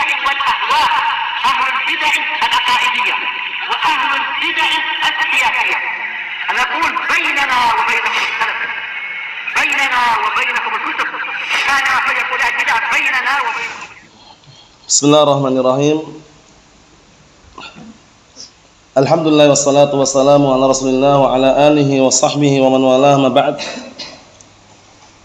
البدع والأهواء، أهل البدع العقائدية وأهل البدع السياسية. أنا أقول بيننا وبينكم السلف، بيننا وبينكم الكتب، كان فيقول البدع بيننا وبينكم. Bismillahirrahmanirrahim. Alhamdulillah wassalatu wassalamu ala Rasulillah wa ala alihi wa sahbihi wa man walah ma ba'd.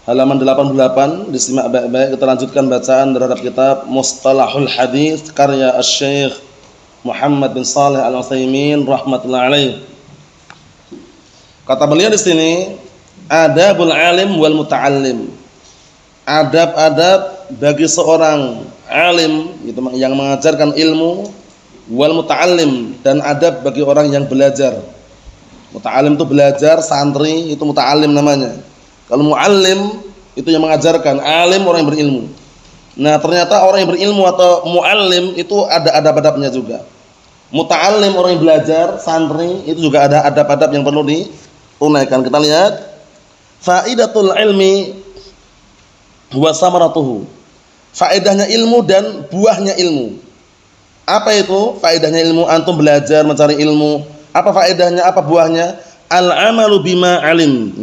Halaman 88 disimak baik-baik, kita lanjutkan bacaan terhadap kitab Mustalahul Hadis karya Asy-Syaikh Muhammad bin Shalih Al-Utsaimin rahimatullah alaih. Kata beliau di sini, adabul alim wal muta'allim. Adab-adab bagi seorang alim yang mengajarkan ilmu, wal muta'allim, dan adab bagi orang yang belajar. Muta'allim itu belajar, santri itu muta'allim namanya. Kalau mu'allim itu yang mengajarkan, alim orang yang berilmu. Nah, ternyata orang yang berilmu atau mu'allim itu ada adab-adabnya juga. Muta'allim orang yang belajar, santri itu juga ada adab-adab yang perlu ditunaikan. Kita lihat faidatul ilmi wa samaratuhu. Faedahnya ilmu dan buahnya ilmu. Apa itu faedahnya ilmu? Antum belajar mencari ilmu. Apa faedahnya? Apa buahnya? Al-amalu bima alim.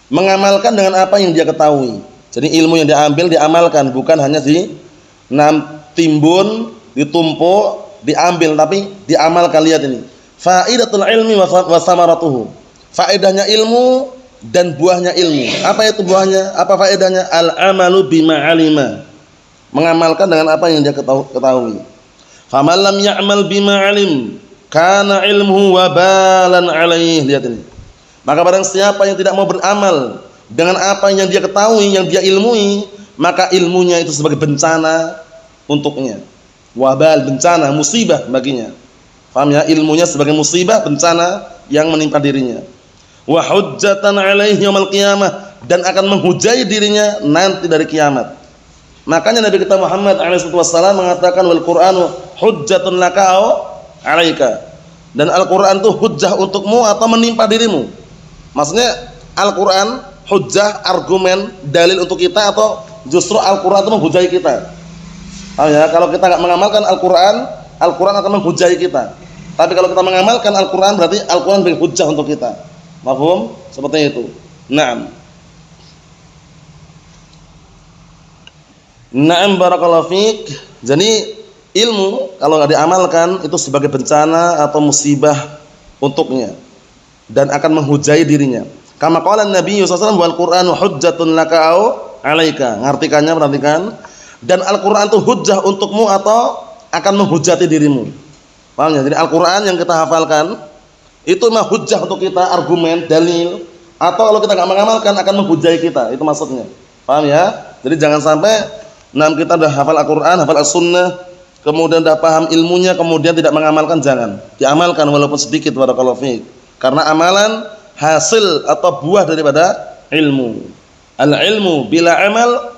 Mengamalkan dengan apa yang dia ketahui. Jadi ilmu yang diambil diamalkan, bukan hanya timbun, ditumpuk, diambil, tapi diamalkan. Lihat ini. Faidatul ilmi wa samaratuhu. Faedahnya ilmu dan buahnya ilmu. Apa itu buahnya? Apa faedahnya? Al-amalu bima alima. Mengamalkan dengan apa yang dia ketahui. Faman lam ya'mal bima alim kana ilmuhu wabalan alaih. Lihat ini. Maka barang siapa yang tidak mau beramal dengan apa yang dia ketahui, yang dia ilmui, maka ilmunya itu sebagai bencana untuknya. Wabal, bencana, musibah baginya. Paham ya? Ilmunya sebagai musibah, bencana yang menimpa dirinya. Wa hujjatan alaihi yaumil qiyamah, dan akan menghujai dirinya nanti dari kiamat. Makanya Nabi kita Muhammad SAW mengatakan wal Qur'anu hujjatun laka au alaika. Dan Al-Qur'an itu hujjah untukmu atau menimpa dirimu. Maksudnya Al-Qur'an hujjah, argumen, dalil untuk kita, atau justru Al-Qur'an itu menghujai kita. Oh ya, kalau kita enggak mengamalkan Al-Qur'an, Al-Qur'an akan menghujai kita. Tapi kalau kita mengamalkan Al-Qur'an, berarti Al-Qur'an menjadi hujjah untuk kita. Mafhum? Seperti itu. Naam. Naam barakallahu fiik. Jadi ilmu kalau enggak diamalkan itu sebagai bencana atau musibah untuknya dan akan menghujai dirinya. Kama qala Nabi sallallahu alaihi wasallam wal Qur'anu hujjatun laka au alaika. Ngartikannya, perhatikan. Dan Al-Qur'an itu hujjah untukmu atau akan menghujati dirimu. Paham ya? Jadi Al-Qur'an yang kita hafalkan itu mah hujjah untuk kita, argumen, dalil, atau kalau kita enggak mengamalkan akan menghujai kita. Itu maksudnya. Paham ya? Jadi jangan sampai kita sudah hafal Al-Qur'an, hafal As-Sunnah, kemudian sudah paham ilmunya, kemudian tidak mengamalkan. Jangan. Diamalkan walaupun sedikit, barakallahu fiik. Karena amalan hasil atau buah daripada ilmu. Al-ilmu bila amal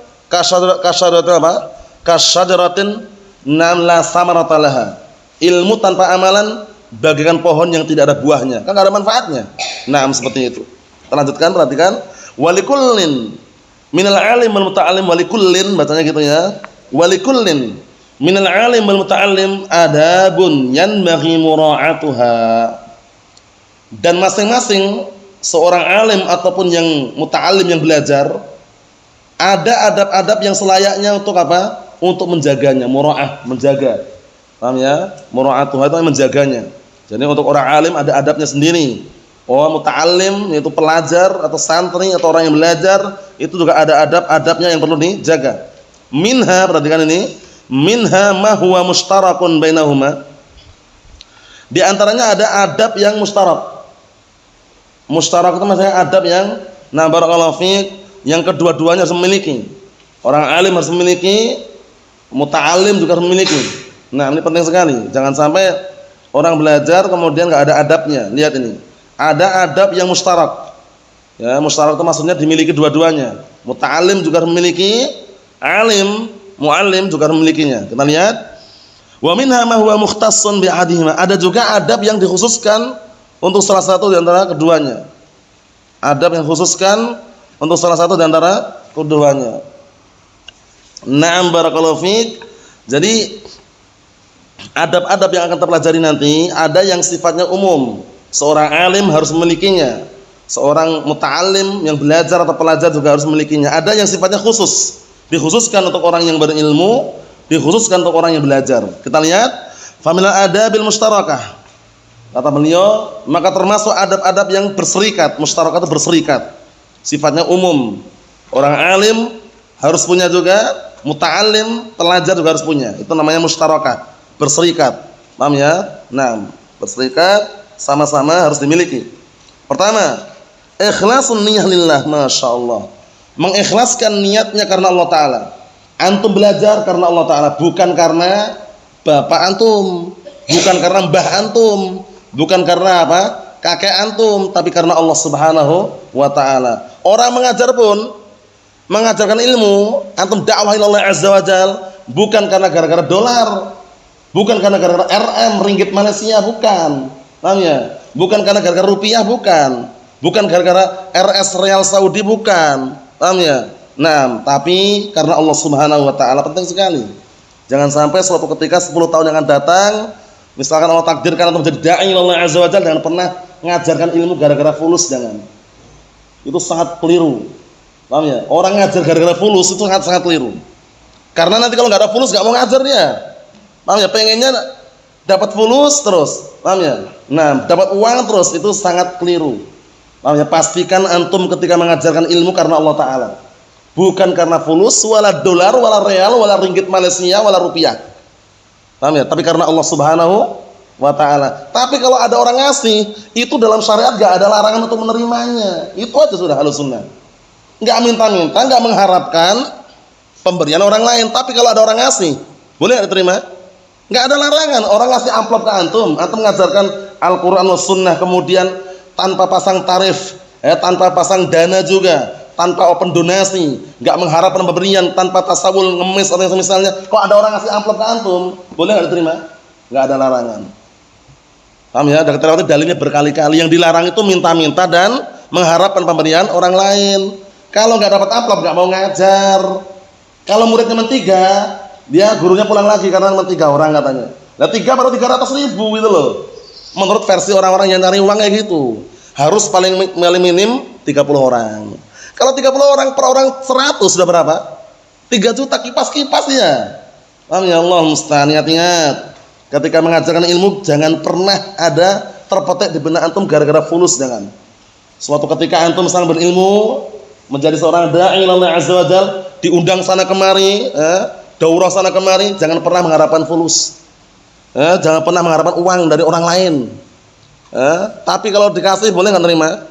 kasyajaratin nam la samarata laha. Ilmu tanpa amalan bagaikan pohon yang tidak ada buahnya, kan enggak ada manfaatnya. Nah, seperti itu. Kita lanjutkan, perhatikan. Walikullin minal alim wal muta'allim, walikullin bacanya gitu ya. Walikullin minal alim wal muta'allim adabun yanbaghi mura'atuha. Dan masing-masing seorang alim ataupun yang muta'allim yang belajar ada adab-adab yang selayaknya untuk apa? Untuk menjaganya, mura'ah, menjaga. Paham ya? Mura'atuha itu menjaganya. Jadi untuk orang alim ada adabnya sendiri. Muta'allim yaitu pelajar atau santri atau orang yang belajar itu juga ada adab-adabnya yang perlu dijaga. Minha, perhatikan ini, minha ma huwa mushtarakun bainahuma. Di antaranya ada adab yang mustarak. Mustarak itu maksudnya adab yang barakallahu fiik, yang kedua-duanya harus memiliki. Orang alim harus memiliki, muta'allim juga harus memiliki. Nah, ini penting sekali. Jangan sampai orang belajar kemudian enggak ada adabnya. Lihat ini. Ada adab yang mustarak. Ya, mustarak itu maksudnya dimiliki dua-duanya. Muta'allim juga harus memiliki, alim, muallim juga harus memilikinya. Kita lihat. Wa minha ma huwa mukhtassun bi ahadihima. Ada juga adab yang dikhususkan untuk salah satu di antara keduanya. Adab yang khususkan untuk salah satu di antara keduanya. Na'am barakallahu fiik. Jadi adab-adab yang akan terpelajari nanti ada yang sifatnya umum, seorang alim harus memilikinya, seorang muta'alim yang belajar atau pelajar juga harus memilikinya. Ada yang sifatnya khusus, dikhususkan untuk orang yang berilmu, dikhususkan untuk orang yang belajar. Kita lihat famil adabil mustarakah, kata beliau, maka termasuk adab-adab yang berserikat. Mustarakah itu berserikat, sifatnya umum. Orang alim harus punya juga, muta'alim, pelajar juga harus punya. Itu namanya mustarakah, berserikat. Paham ya? Nah, berserikat sama-sama harus dimiliki. Pertama, ikhlasun niyah lillah. Masya Allah, mengikhlaskan niatnya karena Allah Ta'ala. Antum belajar karena Allah Ta'ala, bukan karena bapak antum, bukan karena mbah antum, bukan karena apa? Kakek antum, tapi karena Allah Subhanahu wa Ta'ala. Orang mengajar pun, mengajarkan ilmu, antum dakwah ilallah azza wa jal, bukan karena gara-gara dolar, bukan karena gara-gara RM, ringgit Malaysia, bukan. Paham ya? Bukan karena gara-gara rupiah, bukan. Bukan gara-gara RS Real Saudi, bukan. Paham ya? Nah, tapi karena Allah Subhanahu wa Ta'ala. Penting sekali. Jangan sampai suatu ketika 10 tahun yang akan datang, misalkan Allah takdirkan atau menjadi da'i ilallah azza wa jalla, jangan pernah ngajarkan ilmu gara-gara fulus, jangan. Itu sangat keliru. Paham ya? Orang ngajar gara-gara fulus itu sangat keliru. Karena nanti kalau nggak ada fulus nggak mau ngajar dia. Paham ya? Pengennya dapat fulus terus. Paham ya? Nah, dapat uang terus, itu sangat keliru. Paham ya? Pastikan antum ketika mengajarkan ilmu karena Allah Ta'ala, bukan karena fulus, wala dolar, wala real, wala ringgit Malaysia, wala rupiah. Paham ya? Tapi karena Allah Subhanahu wa Ta'ala. Tapi kalau ada orang ngasih, itu dalam syariat gak ada larangan untuk menerimanya. Itu aja sudah halus sunnah. Gak minta-minta, gak mengharapkan pemberian orang lain. Tapi kalau ada orang ngasih, boleh gak diterima? Gak ada larangan. Orang ngasih amplop ke antum, antum mengajarkan Al-Quran wa sunnah, kemudian tanpa pasang tarif, tanpa pasang dana juga, tanpa open donasi, nggak mengharapkan pemberian, tanpa tasawul ngemis atau yang semisalnya. Kok ada orang ngasih amplop ke antum, boleh nggak diterima? Nggak ada larangan. Paham ya? Dan kita dalilnya berkali-kali. Yang dilarang itu minta-minta dan mengharapkan pemberian orang lain. Kalau nggak dapat amplop nggak mau ngajar. Kalau muridnya mentiga, dia gurunya pulang lagi karena mentiga orang katanya. Nah 3 baru 300.000 gitu loh. Menurut versi orang-orang yang nyari uang kayak gitu. Harus paling minim 30 orang. Kalau 30 orang per orang 100 sudah berapa? 3 juta kipas-kipas ya. Paham ya? Allah musta'an. Ingat-ingat, ketika mengajarkan ilmu jangan pernah ada terpetek di benak antum gara-gara fulus, jangan. Suatu ketika antum misalnya berilmu, menjadi seorang da'i ilallah azza wa jal, diundang sana kemari, daurah sana kemari, jangan pernah mengharapkan fulus. Jangan pernah mengharapkan uang dari orang lain. Tapi kalau dikasih boleh nggak terima?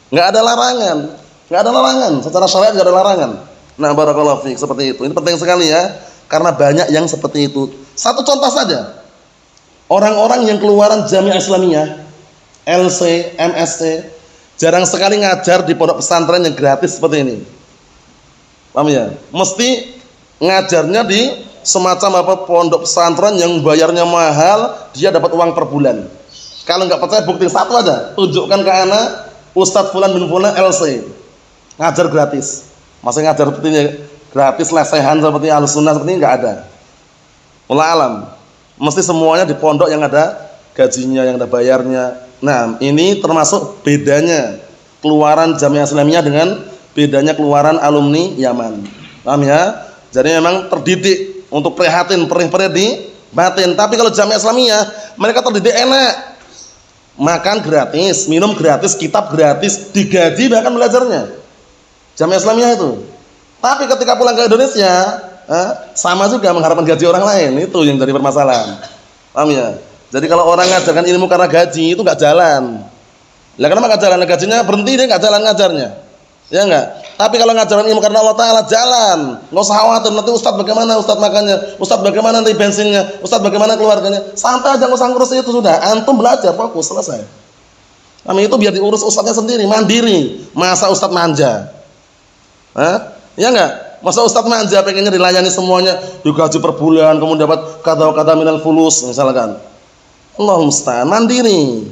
Nggak ada larangan. Nggak ada larangan, secara syariat nggak ada larangan. Nah, barakallahu fiik, seperti itu. Ini penting sekali ya, karena banyak yang seperti itu. Satu contoh saja, orang-orang yang keluaran Jamiah Islamiyah, LC, MSC, jarang sekali ngajar di pondok pesantren yang gratis seperti ini. Paham ya? Mesti ngajarnya di semacam apa pondok pesantren yang bayarnya mahal, dia dapat uang per bulan. Kalau nggak percaya bukti satu aja, tunjukkan ke anak Ustadz Fulan bin Fulan LC. Ngajar gratis, masih ngajar seperti ini gratis, lesehan seperti Ahlussunnah seperti ini nggak ada. Wallahu alam, mesti semuanya di pondok yang ada gajinya, yang ada bayarnya. Nah, ini termasuk bedanya keluaran Jamiah Islamiyah dengan bedanya keluaran alumni Yaman. Paham ya? Jadi memang terdidik untuk prihatin, perih-perih di batin. Tapi kalau Jamiah Islamiyah, mereka terdidik enak, makan gratis, minum gratis, kitab gratis, digaji bahkan belajarnya. Jamiah Islamiyah itu. Tapi ketika pulang ke Indonesia, sama juga mengharapkan gaji orang lain. Itu yang jadi permasalahan. Paham ya? Jadi kalau orang ngajarkan ilmu karena gaji, itu nggak jalan. Lah kenapa nggak jalan? Gajinya berhenti, dia nggak jalan ngajarnya. Ya enggak? Tapi kalau ngajaran ilmu karena Allah Ta'ala, jalan. Nggak usah khawatir, nanti Ustadz bagaimana Ustadz makannya, Ustadz bagaimana nanti bensinnya, Ustadz bagaimana keluarganya. Santai aja, nggak usah ngurus itu, sudah. Antum belajar, fokus, selesai. Kami itu biar diurus Ustadznya sendiri, mandiri. Masa Ustadz manja? Ya enggak? Masa Ustadz manja pengennya dilayani semuanya, digaji per bulan, kemudian dapat kata-kata minal fulus misalkan. Allah musta'an, mandiri.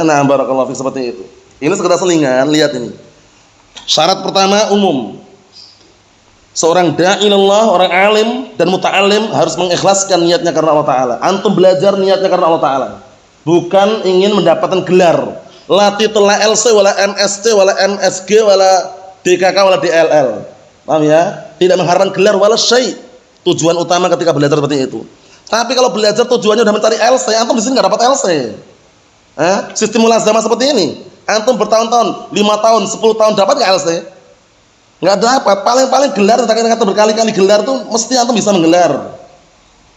Nah, barakallahu fiik, seperti itu. Ini sekedar selingan, lihat ini. Syarat pertama umum. Seorang da'i ilallah, orang alim dan muta'alim harus mengikhlaskan niatnya karena Allah Ta'ala. Antum belajar niatnya karena Allah Ta'ala, bukan ingin mendapatkan gelar. La titla LC wala MSC wala MSG wala DKK wala DLL. Paham ya? Tidak mengharapkan gelar wala syai'. Tujuan utama ketika belajar seperti itu. Tapi kalau belajar tujuannya sudah mencari LC, antum di sini enggak dapat LC. Sistem mulazamah seperti ini, antum bertahun-tahun, 5 tahun, 10 tahun dapat enggak LC? Enggak dapat. Paling-paling gelar, kata berkali-kali gelar tuh mesti antum bisa menggelar.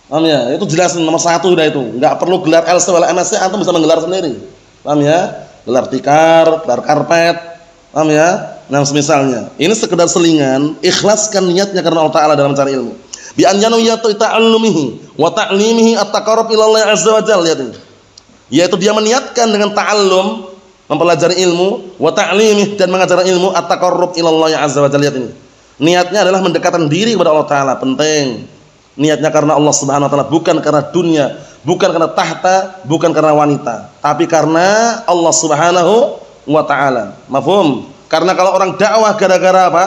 Paham ya? Itu jelas nomor 1 sudah itu. Enggak perlu gelar LC wala MSC, antum bisa menggelar sendiri. Paham ya? Gelar tikar, gelar karpet. Paham ya? Nah, semisalnya. Ini sekedar selingan, ikhlaskan niatnya karena Allah Ta'ala dalam mencari ilmu. Bi an yanwiyatu ta'allumihi wa ta'limihi at-taqarrub ila Allah azza wa jalla. Lihat ini. Yaitu dia meniatkan dengan ta'allum, mempelajari ilmu, wa ta'limih, dan mengajarkan ilmu, at-taqarrub ila Allah azza wa jalla. Lihat ini. Niatnya adalah mendekatkan diri kepada Allah Ta'ala. Penting. Niatnya karena Allah Subhanahu wa Ta'ala, bukan karena dunia, bukan karena tahta, bukan karena wanita, tapi karena Allah Subhanahu wa Ta'ala. Mafhum? Karena kalau orang dakwah gara-gara apa?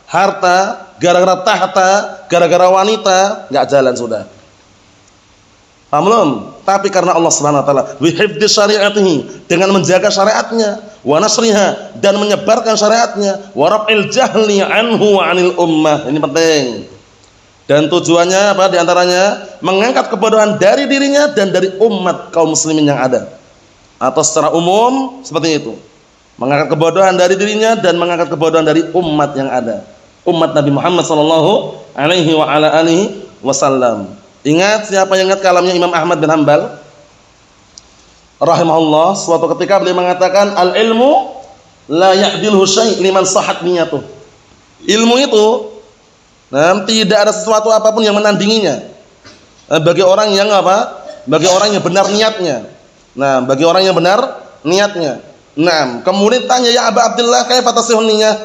Harta, gara-gara tahta, gara-gara wanita, enggak jalan sudah. Paham belum? Tapi karena Allah Subhanahu wa Ta'ala, bi hifdzi syariatihi, dengan menjaga syariatnya, wa nasriha, dan menyebarkan syariatnya, wa raf'il jahli anhu wa 'anil ummah. Ini penting. Dan tujuannya apa? Di antaranya mengangkat kebodohan dari dirinya dan dari umat kaum muslimin yang ada. Atau secara umum seperti itu. Mengangkat kebodohan dari dirinya dan mengangkat kebodohan dari umat yang ada. Umat Nabi Muhammad sallallahu alaihi wa ala alihi wasallam. Ingat, siapa yang ingat kalamnya Imam Ahmad bin Hanbal rahimahullah, suatu ketika beliau mengatakan, al-ilmu la ya'dilhu syai' liman sahat niyatuh. Ilmu itu tidak ada sesuatu apapun yang menandinginya bagi orang yang apa? Bagi orang yang benar niatnya. Nah, bagi orang yang benar niatnya. Nah, kemudian tanya, ya Aba Abdullah, kaifa tasihun niyyah?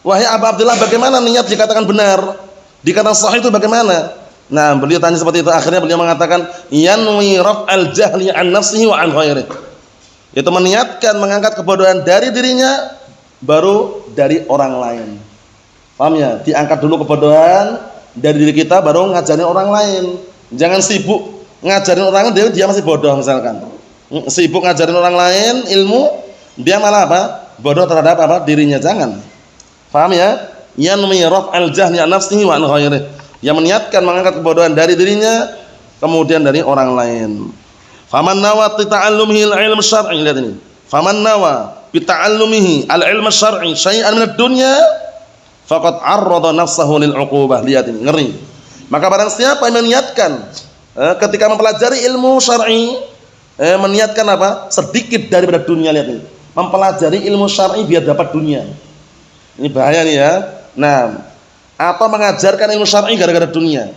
Wahai Aba Abdullah, bagaimana niat dikatakan benar? Dikatakan sahih itu bagaimana? Nah, beliau tanya seperti itu. Akhirnya beliau mengatakan, yanwi raf'al jahli an nafsihi wa an ghairihi. Itu meniatkan mengangkat kebodohan dari dirinya, baru dari orang lain. Paham ya? Diangkat dulu kebodohan dari diri kita, baru ngajarin orang lain. Jangan sibuk ngajarin orang lain, dia masih bodoh misalkan. Sibuk ngajarin orang lain ilmu, dia malah apa? Bodoh terhadap apa? Dirinya. Jangan. Paham ya? Yanwi raf'al jahli an nafsihi wa an ghairihi. Yang meniatkan mengangkat kebodohan dari dirinya, kemudian dari orang lain. Faman nawa bi ta'allumihi al-ilm syar'i. Lihat ini. Faman nawa bi ta'allumihi al-ilm syar'i syai'an min ad-dunya faqad 'arrada nafsahu lil 'uqubah. Lihat ini, ngeri. Maka barang siapa yang meniatkan ketika mempelajari ilmu syar'i, meniatkan apa? Sedikit daripada dunia. Lihat ini. Mempelajari ilmu syar'i biar dapat dunia. Ini bahaya nih ya. Nah, atau mengajarkan ilmu syar'i gara-gara dunia.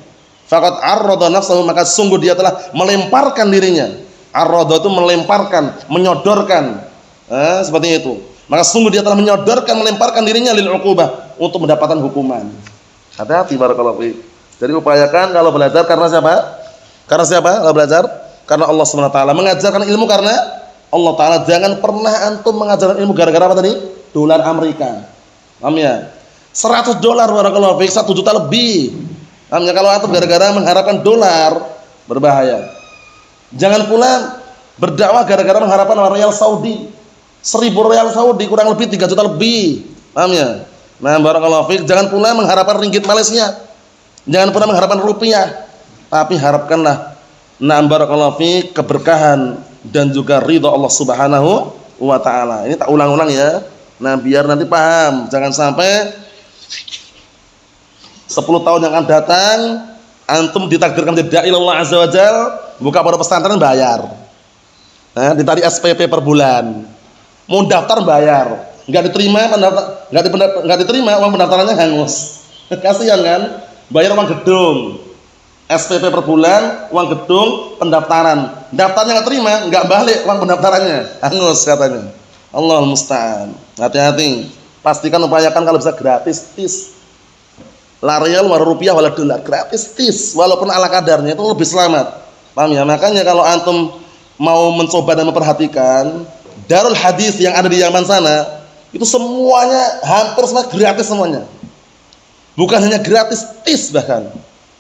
Faqad 'arrada nafsahu, maka sungguh dia telah melemparkan dirinya. Arrada itu melemparkan, menyodorkan. Seperti itu. Maka sungguh dia telah menyodorkan, melemparkan dirinya lil 'uqubah, untuk mendapatkan hukuman. Hati-hati barakallahu fiik. Jadi upayakan kalau belajar karena siapa? Karena siapa? Kalau belajar karena Allah Subhanahu wa taala. Mengajarkan ilmu karena Allah Ta'ala. Jangan pernah antum mengajarkan ilmu gara-gara apa tadi? Dolar Amerika. Paham ya? $100 barakallahu fiik, 1 juta lebih. Paham ya? Kalau antum gara-gara mengharapkan dolar, berbahaya. Jangan pula berdakwah gara-gara mengharapkan Riyal Saudi. 1.000 Riyal Saudi kurang lebih 3 juta lebih. Paham ya? Nah, barakallahu fiik, jangan pula mengharapkan ringgit Malaysia. Jangan pula mengharapkan rupiah. Tapi harapkanlah, nah barakallahu fiik, keberkahan dan juga ridha Allah Subhanahu wa taala. Ini tak ulang-ulang ya. Nah, biar nanti paham. Jangan sampai 10 tahun yang akan datang antum ditakdirkan menjadi dai Allah azza wajal, buka pondok pesantren bayar. Nah, ditarik SPP per bulan. Mau daftar bayar. Enggak diterima enggak diterima, uang pendaftarannya hangus. Kasihan kan? Bayar uang gedung. SPP per bulan, uang gedung, pendaftaran. Daftarnya enggak terima, enggak balik uang pendaftarannya. Hangus katanya. Allahul musta'an. Hati-hati. Pastikan upayakan kalau bisa gratis, tis. La riyal wa rupiah wala dolar, gratis, tis. Walaupun ala kadarnya itu lebih selamat. Paham ya? Makanya kalau antum mau mencoba dan memperhatikan Darul Hadis yang ada di Yaman sana, itu semuanya hampir semua gratis semuanya. Bukan hanya gratis, bahkan.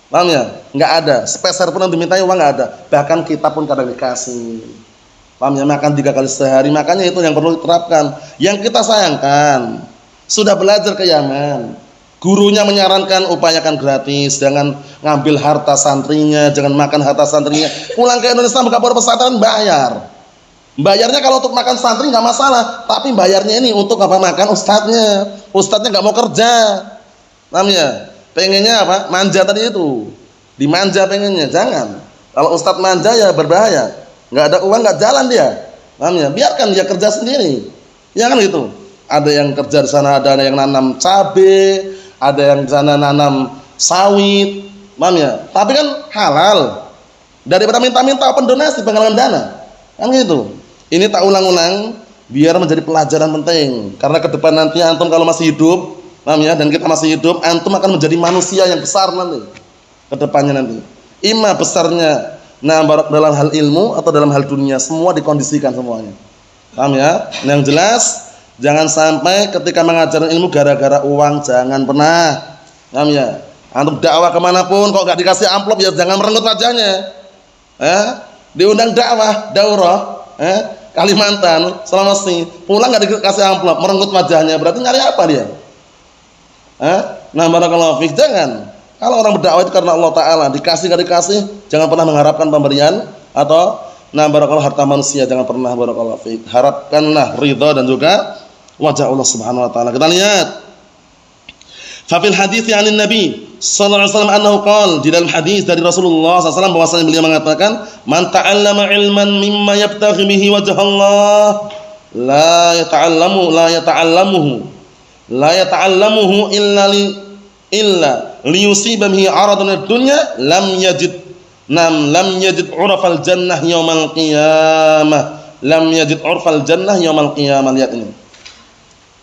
Paham ya? Enggak ada, sepeser pun yang dimintai uang enggak ada. Bahkan kita pun kadang dikasih. Paham ya? Makan 3 kali sehari, makanya itu yang perlu diterapkan. Yang kita sayangkan, sudah belajar ke Yaman, gurunya menyarankan upayakan gratis, jangan ngambil harta santrinya, jangan makan harta santrinya. Pulang ke Indonesia buka pondok pesantren bayar. Bayarnya kalau untuk makan santri nggak masalah, tapi bayarnya ini untuk apa? Makan ustadznya. Ustadznya nggak mau kerja. Paham ya? Pengennya apa? Manja tadi itu. Dimanja pengennya, jangan. Kalau ustadz manja ya berbahaya. Nggak ada uang nggak jalan dia. Paham ya? Biarkan dia kerja sendiri. Ya kan gitu. Ada yang kerja di sana, ada yang nanam cabe, ada yang di sana nanam sawit. Paham ya? Tapi kan halal. Daripada minta-minta pendonasi penggalangan dana. Kan gitu. Ini tak ulang-ulang biar menjadi pelajaran penting. Karena ke depan nanti antum kalau masih hidup, paham ya, dan kita masih hidup, antum akan menjadi manusia yang besar nanti. Ke depannya nanti. Ima besarnya dalam hal ilmu atau dalam hal dunia, semua dikondisikan semuanya. Paham ya? Yang jelas jangan sampai ketika mengajarkan ilmu gara-gara uang, jangan pernah. Paham ya? Antum dakwah kemanapun kok gak dikasih amplop ya jangan merengut wajahnya. Diundang daurah, Kalimantan, Sulawesi, pulang gak dikasih amplop, merenggut wajahnya, berarti nyari apa dia? Nah, barakallahu fiik, jangan. Kalau orang berdakwah itu karena Allah Ta'ala, dikasih gak dikasih, jangan pernah mengharapkan pemberian atau barakallahu harta manusia, jangan pernah, barakallahu fiik. Harapkanlah ridha dan juga wajah Allah Subhanahu wa taala. Kita lihat. Fa fil hadits 'anil Nabi sallallahu alaihi wasallam annahu qala, di dalam hadis dari Rasulullah SAW bahwasanya beliau mengatakan, "Man ta'allama ilman mimma yabtaghi bihi wajha Allah, la yata'allamuhu illa liyusiba bihi 'aradan ad-dunya lam yajid 'urfal jannah yaumal qiyamah." Lam yajid 'urfal jannah yaumal qiyamah. Lihat ini.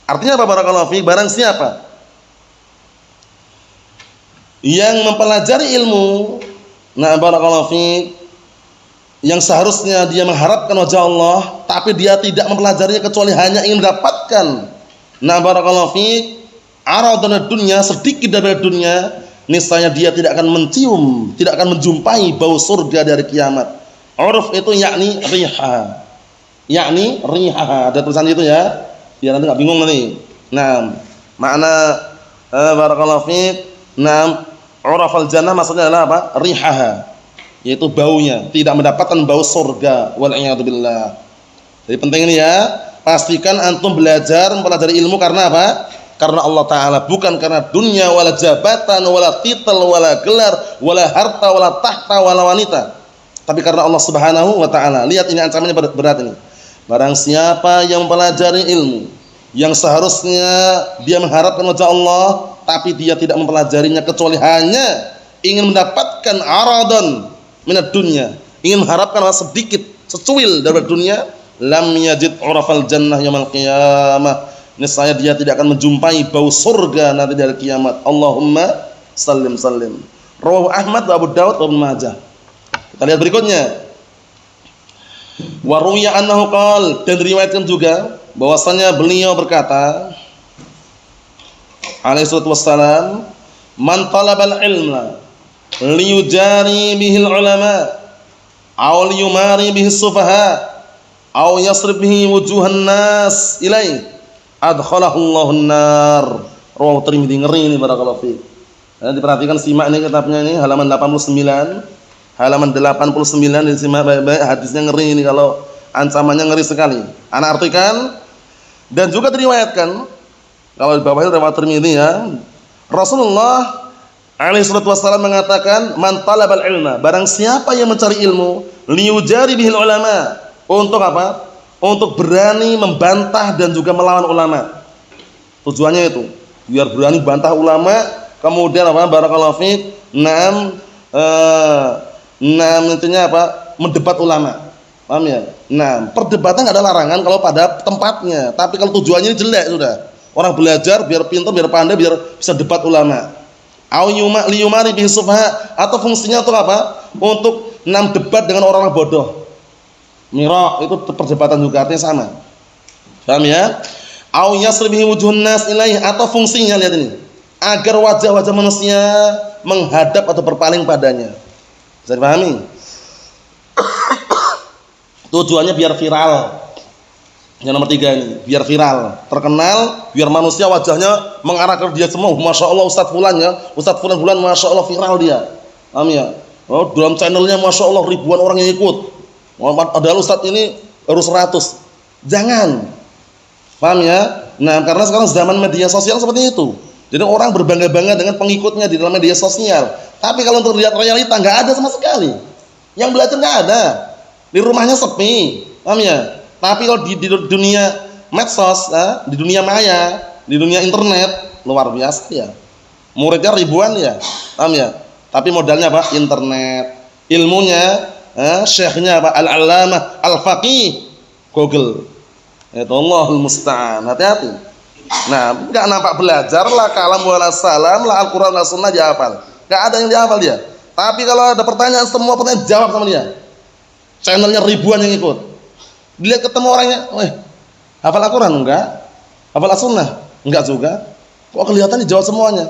Artinya apa barakallahu fi? Barang siapa yang mempelajari ilmu, barakallahu fiik, yang seharusnya dia mengharapkan wajah Allah, tapi dia tidak mempelajarinya kecuali hanya ingin mendapatkan, barakallahu fiik, aradun dunya, sedikit dari dunia, niscaya dia tidak akan mencium, tidak akan menjumpai bau surga dari kiamat. Uruf itu yakni riha. Ada tulisan itu ya, biar nanti enggak bingung nanti. Makna barakallahu fiik, urafal jannah maksudnya adalah apa? Rihaha, yaitu baunya, tidak mendapatkan bau surga. Wal a'yadu billah. Jadi penting ini ya, pastikan antum mempelajari ilmu karena apa? Karena Allah Ta'ala, bukan karena dunia, wala jabatan, wala titel, wala gelar, wala harta, wala tahta, wala wanita, tapi karena Allah Subhanahu wa Ta'ala. Lihat ini ancamannya berat ini. Barang siapa yang mempelajari ilmu yang seharusnya dia mengharapkan wajah Allah, tapi dia tidak mempelajarinya kecuali hanya ingin mendapatkan aradon minad dunya, ingin mengharapkan sedikit, secuil dari dunia, lam yajid 'urafal jannah yaumil qiyamah, niscaya dia tidak akan menjumpai bau surga nanti dari kiamat. Allahumma sallim. Rawahu Ahmad wa Abu Dawud wa Ibnu Majah. Kita lihat berikutnya. Wa ruwiya annahu qala, dan diriwayatkan juga bahwasanya beliau berkata alaihi salatu wassalam, "Man talabal ilma liyujari bihil ulama aw liyumari bihis sufaha aw yasrif bihi wujuhan nas ilaih adkhalahu Allahun nar." Rawahu Tirmidzi. Ngeri ini barakallahu fiik. Diperhatikan, simak ini kitabnya ini halaman 89. Halaman 89 disimak baik-baik, hadisnya ngeri ini, kalau ancamannya ngeri sekali. Ana artikan, dan juga diriwayatkan kalau di bawahnya riwayat Tirmidzi ya, Rasulullah alaihi salatu wasallam mengatakan, "Man talabal ilma," barang siapa yang mencari ilmu, liyujari bihil ulama, untuk apa? Untuk berani membantah dan juga melawan ulama. Tujuannya itu biar berani bantah ulama, kemudian apa? Barakallahu fiik, intinya apa? Mendebat ulama. Paham ya? Perdebatan enggak ada larangan kalau pada tempatnya, tapi kalau tujuannya jelek sudah. Orang belajar biar pintar, biar pandai, biar bisa debat ulama. Au liyumari bihi sufaha, atau fungsinya untuk apa? Untuk debat dengan orang bodoh. Mira itu perdebatan juga, artinya sama. Paham ya? Au yasri bihi wujuhun nas ilaih, atau fungsinya, lihat ini. agar wajah-wajah manusia menghadap atau berpaling padanya. Bisa dipahami? Tujuannya biar viral. Yang nomor 3 ini, biar viral, terkenal, biar manusia wajahnya mengarah ke dia semua. Masya Allah Ustaz Fulan ya, Ustaz Fulan, Masya Allah viral dia. Paham ya? Oh, dalam channelnya Masya Allah ribuan orang yang ikut. Padahal Ustaz ini harus 100. Jangan. Paham ya? Nah, karena sekarang zaman media sosial seperti itu. Jadi orang berbangga-bangga dengan pengikutnya di dalam media sosial. Tapi kalau untuk lihat realita nggak ada sama sekali. Yang belajar nggak ada. Di rumahnya sepi. Paham ya? Tapi kalau di dunia medsos, di dunia maya, di dunia internet, luar biasa ya. Muridnya ribuan ya. Paham ya? Tapi modalnya apa? Internet. Ilmunya, syekhnya apa? Al-allamah, al-faqih. Google. Itu Allahul musta'an. Hati-hati. Nah, enggak nampak belajar lah kalam wala salam lah Al-Qur'an wala sunnah dihafal. Enggak ada yang dihafal dia. Tapi kalau ada pertanyaan, semua pertanyaan jawab sama dia. Channelnya ribuan yang ikut. Dilihat ketemu orangnya, hafal Al-Qur'an enggak? Hafal As-Sunnah? Enggak juga. Kok kelihatan dijawab semuanya?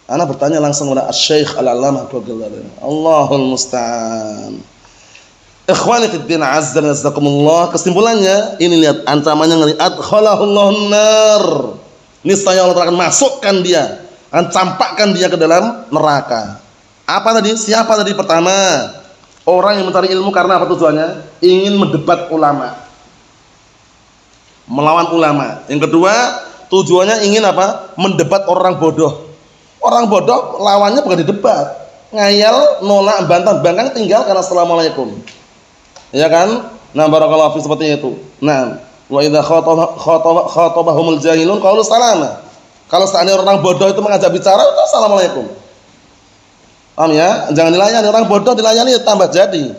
Ana bertanya langsung kepada Asy-Syaikh Al-Allamah Allahul musta'an. Ikhwani fid din azza wa jazakumullah. Kesimpulannya, ini lihat ancamannya ngeri. Adkhalahullahu nar. Niscaya Allah akan masukkan dia, akan campakkan dia ke dalam neraka. Apa tadi? Siapa tadi? Pertama, orang yang mencari ilmu karena apa tujuannya? Ingin mendebat ulama, melawan ulama. Yang kedua, tujuannya ingin apa? Mendebat orang bodoh. Orang bodoh lawannya bukan didebat, ngayal, nolak, bantah-bantah, tinggalkan assalamualaikum. Ya kan? Nah, barakallahu fi seperti itu. Nah, wa idza khatabahumul jahilun qalu salama. Kalau seandainya orang bodoh itu mengajak bicara, itu assalamualaikum. Paham ya? Jangan dilayani orang bodoh, dilayani tambah jadi.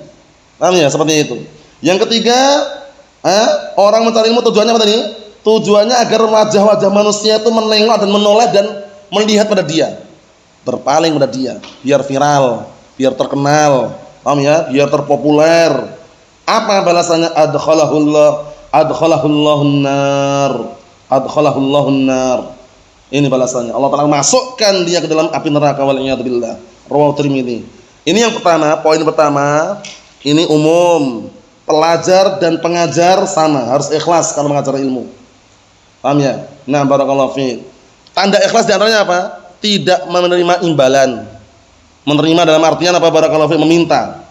Paham ya? Seperti itu. Yang ketiga, orang mencari ilmu tujuannya apa tadi? Tujuannya agar wajah-wajah manusia itu menengok dan menoleh dan melihat pada dia, berpaling pada dia, biar viral, biar terkenal. Paham ya? Biar terpopuler. Apa balasannya? Adkhalahullahun nar. Ini balasannya. Allah Ta'ala masukkan dia ke dalam api neraka wal iyad billah. Rawahu Tirmidzi. Ini yang pertama, poin pertama. Ini umum. Pelajar dan pengajar sama, harus ikhlas kalau mengajar ilmu. Paham ya? Nah, barakallahu fiik. Tanda ikhlas di antaranya apa? Tidak menerima imbalan. Menerima dalam artian apa? Barakallahu fiik, meminta.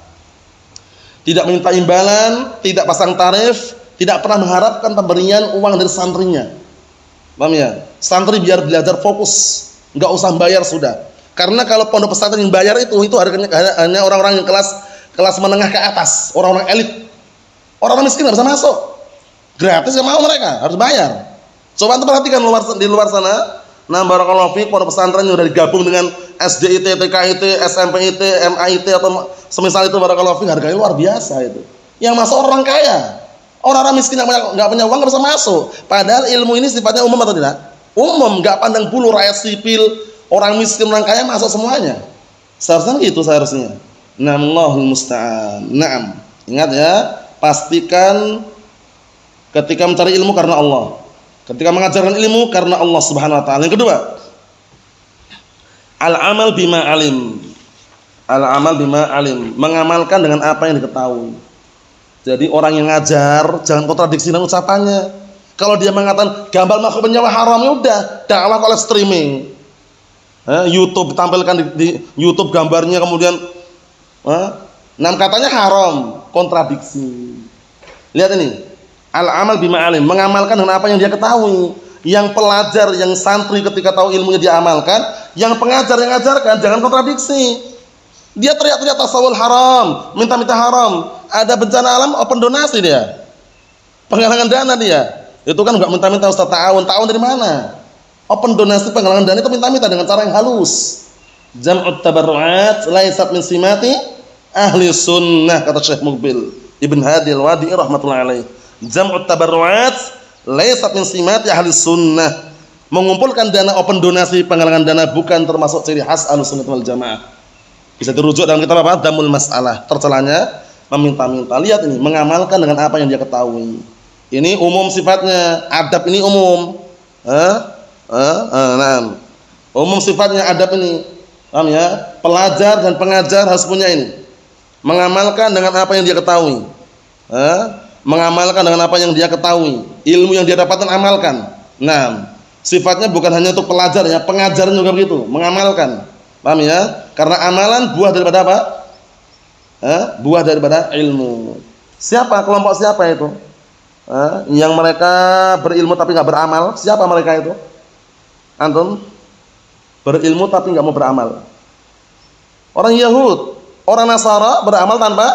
Tidak meminta imbalan, tidak pasang tarif, tidak pernah mengharapkan pemberian uang dari santrinya. Paham ya? Santri biar belajar fokus, enggak usah bayar sudah. Karena kalau pondok pesantren yang bayar itu harganya hanya orang-orang yang kelas menengah ke atas, orang-orang elit. Orang-orang miskin enggak bisa masuk. Gratis enggak mau mereka, harus bayar. Coba antum perhatikan di luar sana. Nah, barakallahu fiik, pondok pesantren yang sudah digabung dengan SDIT, TKIT, SMPIT, MAIT atau semisal itu, barakallahu fiik, harganya luar biasa itu. Yang masuk orang kaya. Orang-orang miskin yang enggak punya uang enggak bisa masuk. Padahal ilmu ini sifatnya umum atau tidak? Umum, enggak pandang bulu, rakyat sipil, orang miskin, orang kaya masuk semuanya. Seharusnya gitu seharusnya. Allahul musta'an. Naam. Ingat ya, pastikan ketika mencari ilmu karena Allah. Ketika mengajarkan ilmu karena Allah Subhanahu wa taala. Yang kedua, al-amal bima alim. Al-amal bima alim, mengamalkan dengan apa yang diketahui. Jadi orang yang ngajar jangan kontradiksi dengan ucapannya. Kalau dia mengatakan gambar makhluk penyawa haram, ya udah, dakwah oleh streaming. YouTube tampilkan di YouTube gambarnya, kemudian katanya haram, kontradiksi. Lihat ini. Al-amal bima alim, mengamalkan dengan apa yang dia ketahui. Yang pelajar, yang santri ketika tahu ilmunya dia amalkan, yang pengajar yang ngajarkan jangan kontradiksi. Dia teriak-teriak tasawuf haram, minta-minta haram. Ada bencana alam, open donasi dia. Penggalangan dana dia. Itu kan enggak minta-minta Ustaz ta'awun dari mana? Open donasi penggalangan dana itu minta-minta dengan cara yang halus. Jam'ut tabarru'at laysat min simati ahli sunnah, kata Syekh Muqbil Ibn Hadi Al-Wadi'i rahmatullahi alaih. Jam'ut tabarru'at laysat min simati ahli sunnah. Mengumpulkan dana open donasi, penggalangan dana bukan termasuk ciri khas Ahlussunnah wal Jamaah. Bisa dirujuk dalam kitab apa? Damul Mas'alah. Tercelanya meminta-minta. Lihat ini, mengamalkan dengan apa yang dia ketahui. Ini umum sifatnya, adab ini umum. Nah. Umum sifatnya adab ini. Paham ya? Pelajar dan pengajar harus punya ini. Mengamalkan dengan apa yang dia ketahui. Mengamalkan dengan apa yang dia ketahui. Ilmu yang dia dapatkan amalkan. Nah, sifatnya bukan hanya untuk pelajar ya, pengajar juga begitu, mengamalkan. Paham ya? Karena amalan buah daripada apa? Buah daripada ilmu. Siapa kelompok siapa itu? Yang mereka berilmu tapi nggak beramal. Siapa mereka itu? Antum? Berilmu tapi nggak mau beramal. Orang Yahud, orang Nasara beramal tanpa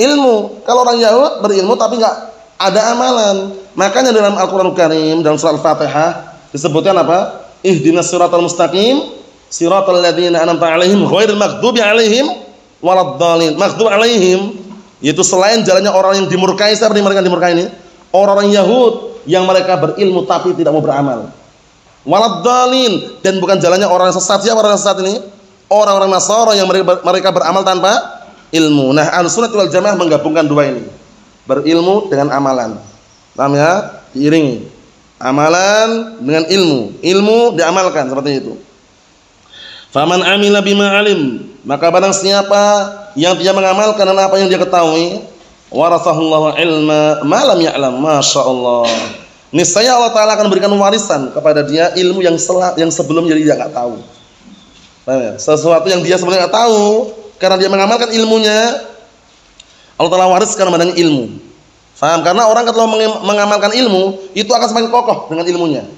ilmu. Kalau orang Yahud berilmu tapi nggak ada amalan. Makanya dalam Al-Qur'anul Karim dalam surah Al-Fatihah disebutkan apa? Ihdinas siratal mustaqim, siratal ladzina an'amta 'alaihim ghairil maghdubi 'alaihim waladdallin. Maghdub 'alaihim yaitu selain jalannya orang yang dimurkai. Siapa yang mereka dimurkai ini? Orang-orang Yahud yang mereka berilmu tapi tidak mau beramal. Waladdallin, dan bukan jalannya orang sesat. Siapa orang sesat ini? Orang-orang Nasara yang mereka beramal tanpa ilmu. Nah, Ahlussunnah wal Jamaah menggabungkan dua ini. Berilmu dengan amalan. Paham ya? Diiringi. Amalan dengan ilmu. Ilmu diamalkan seperti itu. Faman amila bima alim, maka barang siapa yang dia mengamalkan dengan apa yang dia ketahui, warasahullahu ilma ma lam ya'lam, masyaallah. Niscaya Allah Ta'ala akan berikan warisan kepada dia ilmu yang sebelumnya dia enggak tahu. Paham ya? Sesuatu yang dia sebelumnya enggak tahu, karena dia mengamalkan ilmunya, Allah Ta'ala wariskan padanya ilmu. Paham? Karena orang kalau mengamalkan ilmu, itu akan semakin kokoh dengan ilmunya.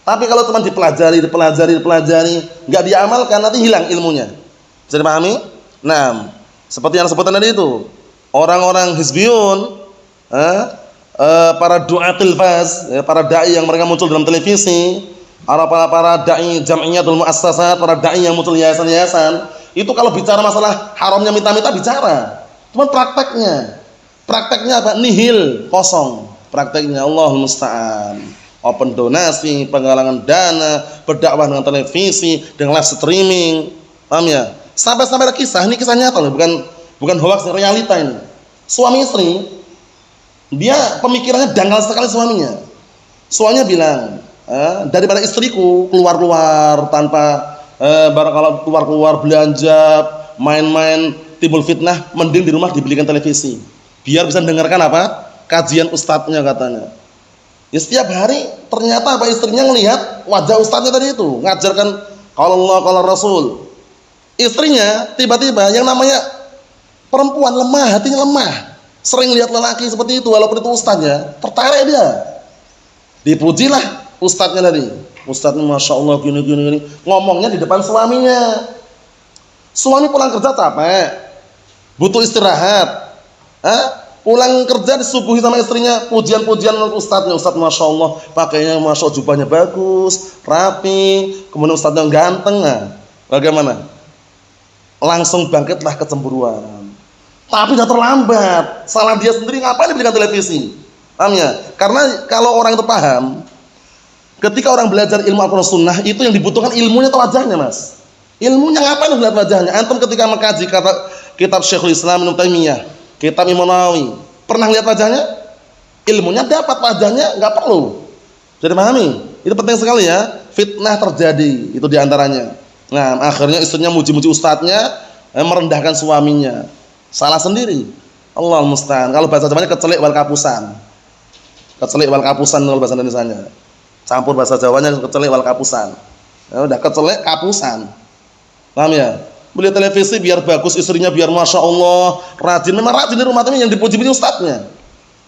Tapi kalau cuma dipelajari, enggak diamalkan, nanti hilang ilmunya. Bisa dipahami? Nah, seperti yang disebutkan tadi itu, orang-orang hizbiyun, para du'atul faz, para dai yang mereka muncul dalam televisi, para dai jam'iyatul muassasat, para dai yang muncul yayasan-yayasan, itu kalau bicara masalah haramnya minta-minta bicara. Cuma prakteknya apa? Nihil, kosong. Prakteknya Allahul musta'an. Open donasi, penggalangan dana, berdakwah dengan televisi, dengan live streaming. Paham ya? Sampai-sampai ada kisah, ini kisah nyata loh, bukan hoax, realita ini. Suami istri, dia pemikirannya dangkal sekali suaminya. Suaminya bilang, daripada istriku keluar-keluar tanpa barangkali keluar-keluar belanja, main-main, timbul fitnah, mending di rumah dibelikan televisi. Biar bisa dengarkan apa? Kajian ustadznya katanya. Ya setiap hari ternyata apa istrinya ngelihat wajah ustadznya tadi itu, ngajarkan qala Allah qala Rasul. Istrinya tiba-tiba yang namanya perempuan lemah, hatinya lemah. Sering lihat lelaki seperti itu walaupun itu ustadznya, tertarik dia. Dipujilah ustadznya tadi. Ustadznya Masya Allah gini. Ngomongnya di depan suaminya. Suami pulang kerja capek, butuh istirahat. Pulang kerja disuguhi sama istrinya pujian-pujian untuk ustadznya. Ustadz Masya Allah pakainya Masya Allah, jubahnya bagus, rapi, kemudian ustadznya ganteng. Bagaimana? Langsung bangkitlah kecemburuan. Tapi sudah terlambat. Salah dia sendiri, ngapain diberikan televisi? Paham ya? Karena kalau orang itu paham, ketika orang belajar ilmu Al-Quran Sunnah, itu yang dibutuhkan ilmunya atau wajahnya, Mas. Ilmunya ngapain melihat wajahnya? Antum ketika mengkaji kitab Syekhul Islam Ibnu Taimiyah, kitab Imam Nawawi, pernah lihat wajahnya? Ilmunya dapat, wajahnya nggak perlu. Jadi pahami? Itu penting sekali ya. Fitnah terjadi, itu diantaranya. Nah, akhirnya istrinya muji-muji ustadznya, merendahkan suaminya. Salah sendiri. Allah musta'an. Kalau bahasa Jawanya kecelik wal kapusan. Kecelik wal kapusan kalau bahasa Indonesianya. Campur bahasa Jawanya kecelik wal kapusan. Ya udah kecelik kapusan. Paham ya? Beli televisi biar bagus, istrinya biar Masya Allah rajin. Memang rajin di rumah tangga yang dipuji-puji ustadznya.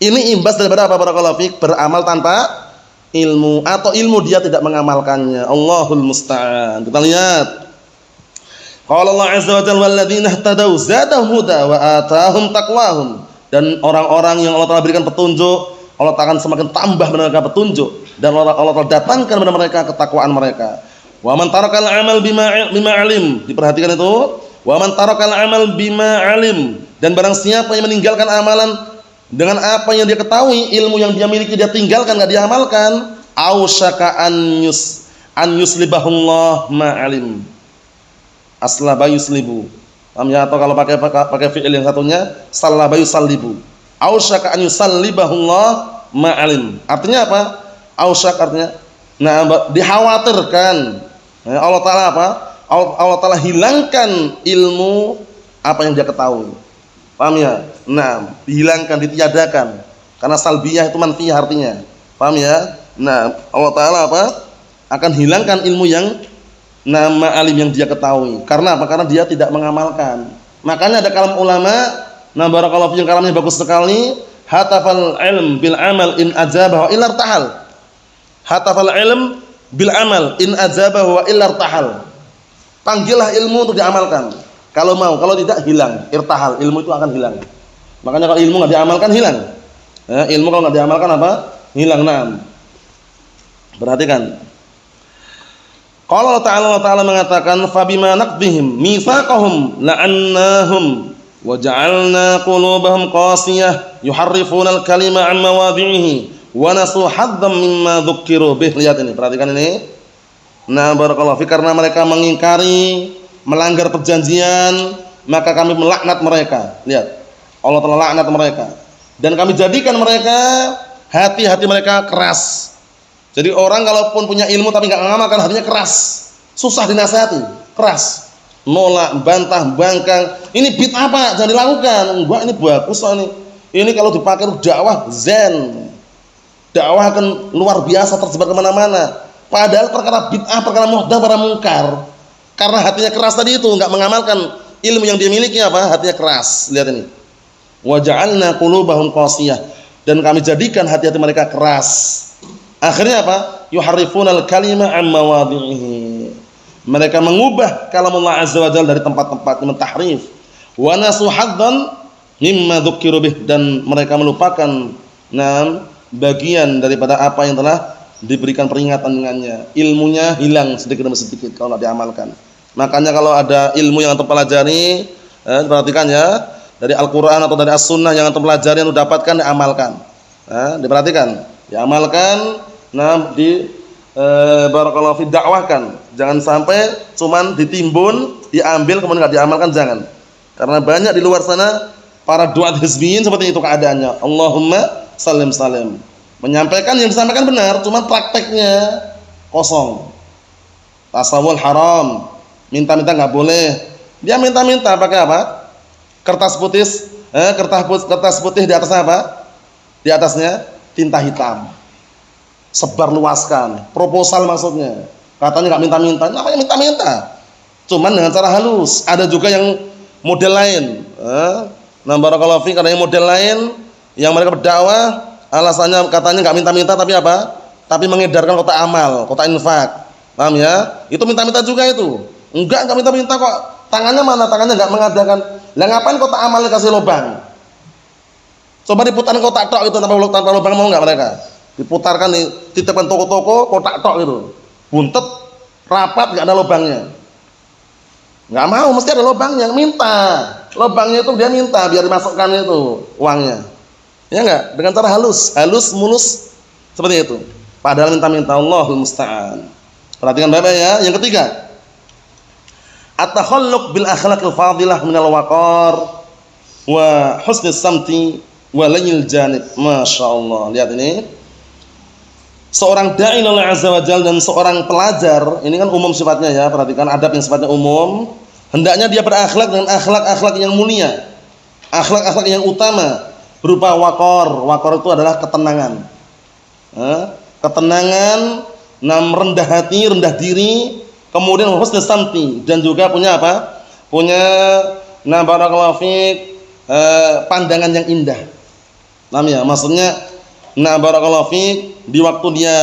Ini imbas daripada apa? Barakallahu fiik, beramal tanpa ilmu atau ilmu dia tidak mengamalkannya. Allahul musta'an. Kita lihat. Qala Allah azza wa jalla walladzina ihtadaw zadahum huda wa atahum taqwahum. Dan orang-orang yang Allah Taala berikan petunjuk, Allah Taala akan semakin tambah mereka petunjuk dan Allah Taala datangkan kepada mereka ketakwaan mereka. Wa man tarakal amal bima alim. Diperhatikan itu. Wa man tarakal amal bima alim. Dan barang siapa yang meninggalkan amalan dengan apa yang dia ketahui, ilmu yang dia miliki dia tinggalkan, enggak diamalkan, ausyaka an yuslibahullah ma alim. Aslaba yuslibu. Paham ya? Atau kalau pakai fi'il yang satunya sallaba yusallibu. Ausyaka an yusallibahullah ma alim. Artinya apa? Ausyak artinya dikhawatirkan Allah Ta'ala apa? Allah Ta'ala hilangkan ilmu apa yang dia ketahui. Paham ya? Nah, dihilangkan, ditiadakan. Karena salbiyah itu manfiyah artinya. Paham ya? Nah, Allah Ta'ala apa? Akan hilangkan ilmu yang nama alim yang dia ketahui. Karena apa? Karena dia tidak mengamalkan. Makanya ada kalam ulama, nah barakallahu fiikum, kalamnya bagus sekali. Hatafal ilm bil amal in ajabah wa illa irtahal. Hatafal ilm bil amal in ajabah wa illa irtahal. Panggillah ilmu untuk diamalkan. Kalau mau, kalau tidak hilang, irtahal, ilmu itu akan hilang. Makanya kalau ilmu enggak diamalkan hilang. Ilmu kalau enggak diamalkan apa? Hilang. Naam. Perhatikan. Qala Allah Ta'ala mengatakan fabima naqdihim mitsaqahum la'annahum wa ja'alna qulubahum qasiyah yuharrifuna al-kalima 'an mawadhi'ihi wa nasu hadzam mimma dzukkiru bih. Lihat ini, perhatikan ini. Nah, barakallahu fi, karena mereka mengingkari, melanggar perjanjian, maka kami melaknat mereka. Lihat, Allah telah laknat mereka dan kami jadikan mereka hati-hati mereka keras. Jadi orang kalaupun punya ilmu tapi enggak mengamalkan, hatinya keras, susah dinasihati, keras, nolak, bantah, bangkang. Ini bid'ah Pak, jangan dilakukan. Enggak, ini bagus kok ini. Ini kalau dipakai dakwah zen, dakwah akan luar biasa, tersebar kemana-mana. Padahal perkara bid'ah, perkara muhdatsah, perkara mungkar. Karena hatinya keras tadi itu, enggak mengamalkan ilmu yang dia miliki apa? Hatinya keras. Lihat ini. Wa ja'alna qulubahum qasiyah, dan kami jadikan hati-hati mereka keras. Akhirnya apa? Yuharrifunal kalima 'an mawadhi'ihi. Mereka mengubah kalamullah azza wa jalla dari tempat-tempatnya, mentahrif. Wa nasu hadzan mimma dzukkiru bih, dan mereka melupakan bagian daripada apa yang telah diberikan peringatan dengannya. Ilmunya hilang sedikit demi sedikit kalau tidak diamalkan. Makanya kalau ada ilmu yang antum pelajari, perhatikan ya, dari Al-Qur'an atau dari As-Sunnah yang antum pelajari, yang dapatkan, diamalkan. Diperhatikan, diamalkan, barakallahu fi, dakwahkan. Jangan sampai cuman ditimbun, diambil kemudian enggak diamalkan, jangan. Karena banyak di luar sana para duat hizbiyin seperti itu keadaannya. Allahumma salim salim. Menyampaikan yang disampaikan benar, cuma prakteknya kosong. Tasawwul haram, minta-minta enggak boleh. Dia minta-minta pakai apa? Kertas putih, kertas putih di atasnya apa? Di atasnya tinta hitam. Sebar luaskan, proposal maksudnya. Katanya enggak minta-minta. Namanya minta-minta, cuman dengan cara halus. Ada juga yang model lain. Nah, barakallahu fiik, ada yang model lain yang mereka berdakwah, alasannya katanya enggak minta-minta tapi apa? Tapi mengedarkan kotak amal, kotak infak. Paham ya? Itu minta-minta juga itu. Enggak minta-minta kok. Tangannya mana? Tangannya enggak mengadakan. Lah ngapain kotak amal dikasih lubang? Coba diputarkan kotak tok itu tanpa lubang, mau enggak mereka? Diputarkan, dititipkan toko-toko, kotak tok gitu. Buntet, rapat, enggak ada lubangnya. Enggak mau, mesti ada lubangnya. Minta. Lubangnya itu dia minta biar dimasukkan itu uangnya. Ya enggak? Dengan cara halus, mulus seperti itu. Padahal minta-minta, Allahul musta'an. Perhatikan Bapak ya. Yang ketiga, at-takhalluq bil akhlaqil fadilah minal waqar wa husnis samti wa layyil janib. Masyaallah. Lihat ini. Seorang dai Allah azza wa jalla dan seorang pelajar, ini kan umum sifatnya ya. Perhatikan adab yang sifatnya umum. Hendaknya dia berakhlak dengan akhlak-akhlak yang mulia, akhlak-akhlak yang utama, berupa waqar. Waqar itu adalah ketenangan. Ketenangan, rendah hati, rendah diri, kemudian husnul samti, dan juga punya apa? Punya barakallahu fiik, pandangan yang indah. Ya, maksudnya barakallahu fiik, di waktu dia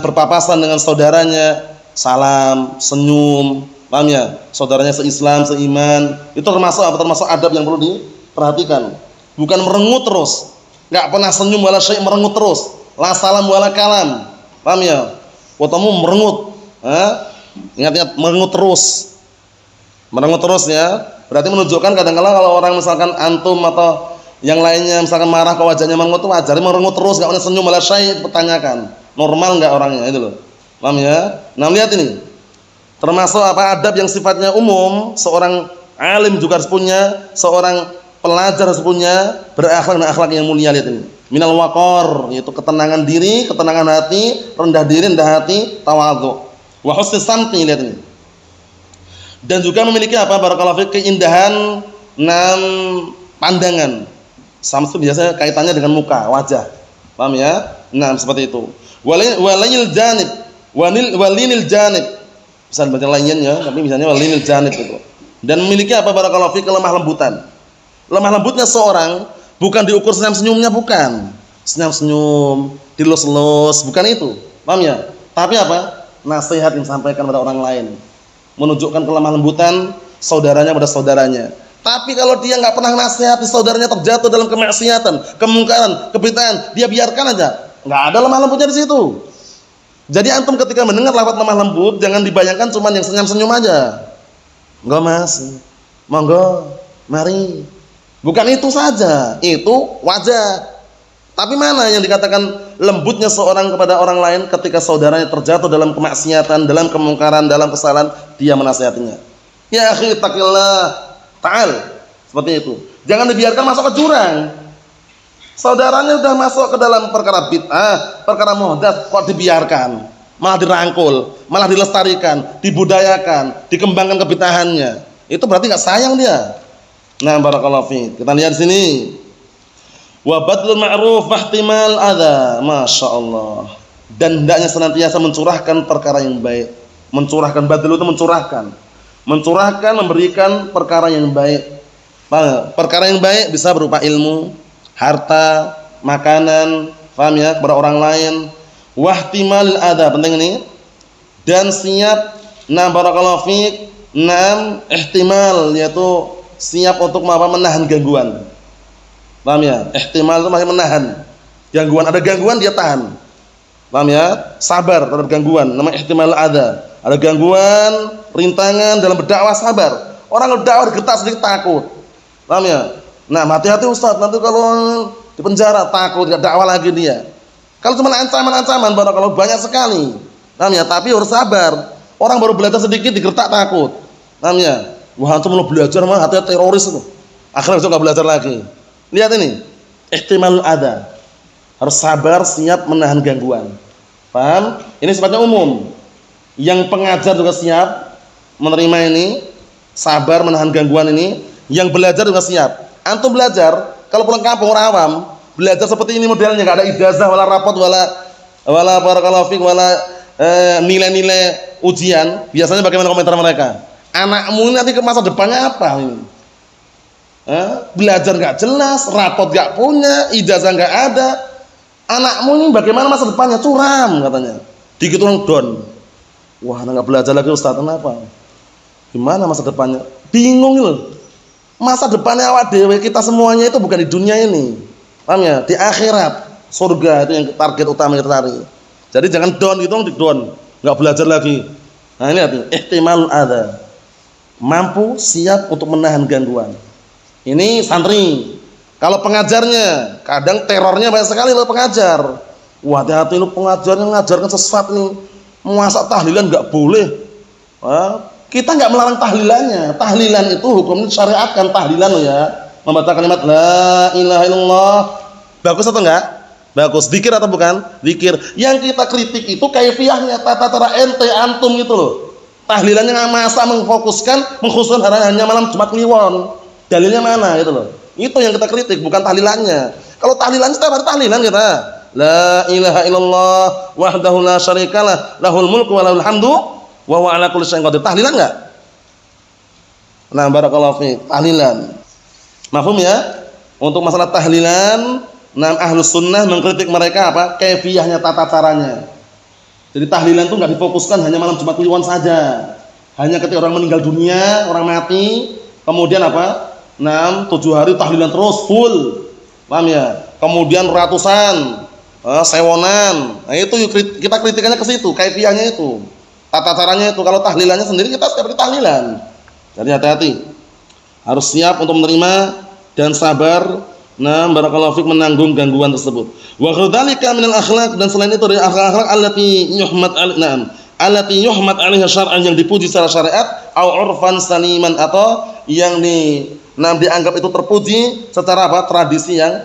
berpapasan dengan saudaranya, salam, senyum, paham ya? Saudaranya se-Islam, seiman, itu termasuk apa? Termasuk adab yang perlu diperhatikan. Bukan merengut terus, enggak pernah senyum wala syai', merengut terus. La salam wala kalam. Paham ya? Watamu merengut. Ingat-ingat, merengut terus. Merengut terus ya. Berarti menunjukkan kadang-kala kalau orang misalkan antum atau yang lainnya misalkan marah ke wajahnya merengut, itu wajar. Merengut terus, enggak pernah senyum wala syai', pertanyakan. Normal enggak orangnya, itu loh. Paham ya? Nah, lihat ini. Termasuk apa? Adab yang sifatnya umum, seorang alim juga harus punya, seorang pelajar harus punya, berakhlak dengan akhlak yang mulia. Lihat ini. Minal waqar, yaitu ketenangan diri, ketenangan hati, rendah diri, rendah hati, tawadhu. Wa husni samti, lihat ini. Dan juga memiliki apa? Barakallahu fiik, keindahan pandangan. Samsu biasanya kaitannya dengan muka, wajah. Paham ya? Nah, seperti itu. Walinil janib, walinil janib. Bisa dibaca lainnya, tapi misalnya walinil janib itu. Dan memiliki apa? Barakallahu fiik, lemah lembutan. Lemah lembutnya seorang bukan diukur senyum-senyumnya, bukan. Senyum-senyum, dilus-lus, bukan itu. Paham ya? Tapi apa? Nasihat yang disampaikan kepada orang lain. Menunjukkan kelemah lembutan saudaranya pada saudaranya. Tapi kalau dia nggak pernah nasihati saudaranya terjatuh dalam kemaksiatan, kemungkaran, kebid'ahan, dia biarkan aja. Nggak ada lemah lembutnya di situ. Jadi antum ketika mendengar lafaz lemah lembut, jangan dibayangkan cuma yang senyum-senyum aja. Enggak mas, monggo, mari. Bukan itu saja, itu wajah. Tapi mana yang dikatakan lembutnya seorang kepada orang lain ketika saudaranya terjatuh dalam kemaksiatan, dalam kemungkaran, dalam kesalahan, dia menasihatinya. Ya akhi taqillah ta'al. Seperti itu. Jangan dibiarkan masuk ke jurang. Saudaranya sudah masuk ke dalam perkara bid'ah, perkara muhdatsah, kok dibiarkan? Malah dirangkul, malah dilestarikan, dibudayakan, dikembangkan kebid'ahannya. Itu berarti enggak sayang dia. Nah, barakallahu fiik. Kita lihat di sini. Wa badlul ma'ruf wahtimal adza. Masyaallah. Dan hendaknya senantiasa mencurahkan perkara yang baik. Mencurahkan, badlu itu mencurahkan. Mencurahkan, memberikan perkara yang baik. Perkara yang baik bisa berupa ilmu, harta, makanan, paham ya, kepada orang lain. Wahtimal adza, penting ini. Dan siap, barakallahu fiik, ihtimal, yaitu siap untuk menahan gangguan. Paham ya? Ihtimal itu masih menahan gangguan. Ada gangguan dia tahan. Paham ya? Sabar terhadap gangguan, namanya ihtimal adza. Ada gangguan, rintangan dalam berdakwah, sabar. Orang berdakwah digertak sedikit takut. Paham ya? Nah, hati-hati Ustaz, nanti kalau di penjara takut tidak dakwah lagi dia. Kalau cuma ancaman-ancaman kalau banyak sekali. Paham ya? Tapi harus sabar. Orang baru belajar sedikit digertak takut. Paham ya? Wah, antum mau belajar mah hati-hati teroris itu. Akhirnya besok enggak belajar lagi. Lihat ini. Ihtimalul adza. Harus sabar, siap menahan gangguan. Paham? Ini sifatnya umum. Yang pengajar juga siap menerima ini, sabar menahan gangguan ini. Yang belajar juga siap. Antum belajar, kalau pulang kampung orang awam, belajar seperti ini modelnya, enggak ada ijazah wala rapot wala barakallahu fiik wala nilai-nilai ujian. Biasanya bagaimana komentar mereka? Anakmu nanti ke masa depannya apa ini? Belajar nggak jelas, rapot nggak punya, ijazah nggak ada. Anakmu ini bagaimana masa depannya? Curam katanya. Dikit orang don. Wah, nggak belajar lagi Ustaz, kenapa? Gimana masa depannya? Bingung loh. Masa depannya awak dewe kita semuanya itu bukan di dunia ini. Paham ya? Di akhirat, surga itu yang target utama kita cari. Jadi jangan don gitu, di don. Nggak belajar lagi. Nah ini artinya ihtimalul adza. Mampu, siap untuk menahan gangguan. Ini santri. Kalau pengajarnya, kadang terornya banyak sekali loh pengajar. Wah, hati-hati lu pengajarnya ngajarkan sesat nih. Masa tahlilan nggak boleh. Kita nggak melarang tahlilannya. Tahlilan itu hukumnya syariatkan tahlilan loh ya. Membaca kalimat la ilaha illallah. Bagus atau enggak? Bagus. Zikir atau bukan? Zikir. Yang kita kritik itu kaifiyahnya, tata cara ente antum gitu loh. Tahlilannya nggak masa mengkhususkan hanya malam Jumat Kliwon. Dalilnya mana gitu loh. Itu yang kita kritik, bukan tahlilannya. Kalau tahlilannya setiap hari tahlilan kita. La ilaha illallah wahdahu la syarikalah lahul mulku wa lahul hamdu wa huwa ala kulli syai'in qadir. Tahlilan enggak? Nah, barakallahu fiik. Tahlilan. Mafhum ya? Untuk masalah tahlilan, Ahlus Sunnah mengkritik mereka apa? Kaifiyahnya, tata caranya. Jadi tahlilan itu enggak difokuskan hanya malam Jumat Kliwon saja. Hanya ketika orang meninggal dunia, orang mati, kemudian apa? 7 hari tahlilan terus full. Paham ya? Kemudian ratusan, sewonan. Nah, itu kita kritikannya ke situ, kaifiyahnya itu. Tata caranya itu. Kalau tahlilannya sendiri kita setiap hari tahlilan. Jadi hati-hati. Harus siap untuk menerima dan sabar. Barakallahu fiik menanggung gangguan tersebut. Wa ghadzalika minal akhlaq, dan selain itu dari akhlak-akhlak allati yuhmad 'alaiha syar'an, yang dipuji secara syariat, au 'urfan saliman, atau yang dianggap itu terpuji secara apa? Tradisi yang